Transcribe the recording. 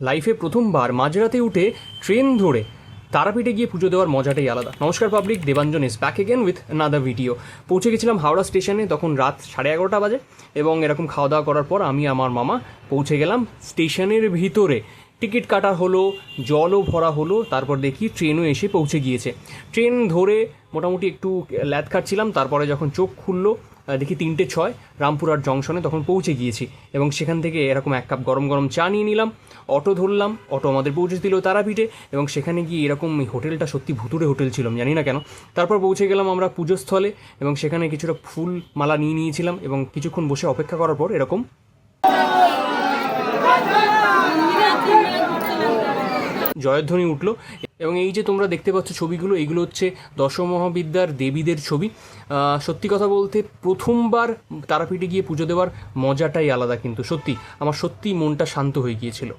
লাইফে প্রথমবার মাঝরাতে উঠে ট্রেন ধরে তারাপীঠে গিয়ে পুজো দেওয়ার মজাটাই আলাদা। নমস্কার public, Debanjan is back again with another video. পৌঁছে গেছিলাম হাওড়া স্টেশনে, তখন রাত 11:30 বাজে, এবং এরকম খাওয়া দাওয়া করার পর আমি আমার মামা পৌঁছে গেলাম স্টেশনের ভিতরে। টিকিট কাটা হলো, জলও ভরা হলো, তারপর দেখি ট্রেনও এসে পৌঁছে গিয়েছে। ট্রেন ধরে মোটামুটি একটু ল্যাদ খাচ্ছিলাম, তারপরে যখন চোখ খুললো দেখি 3:06 রামপুরহাট জংশনে তখন পৌঁছে গিয়েছি। এবং সেখান থেকে এরকম 1 কাপ গরম গরম চা নিয়ে নিলাম, অটো ধরলাম, অটো আমাদের পৌঁছে দিল তারাপীঠে। এবং সেখানে গিয়ে এরকম হোটেলটা সত্যি ভুতুড়ে হোটেল ছিল, জানি না কেন। তারপর পৌঁছে গেলাম আমরা পুজোস্থলে, এবং সেখানে কিছুটা ফুল মালা নিয়ে নিয়েছিলাম, এবং কিছুক্ষণ বসে অপেক্ষা করার পর এরকম জয়ধ্বনি উঠলো। এবং এই যে তোমরা দেখতে পাচ্ছ ছবিগুলো, এইগুলো হচ্ছে দশমহাবিদ্যার দেবীদের ছবি। সত্যি কথা বলতে প্রথমবার তারাপীঠে গিয়ে পুজো দেওয়ার মজাটাই আলাদা, কিন্তু সত্যি আমার সত্যিই মনটা শান্ত হয়ে গিয়েছিল।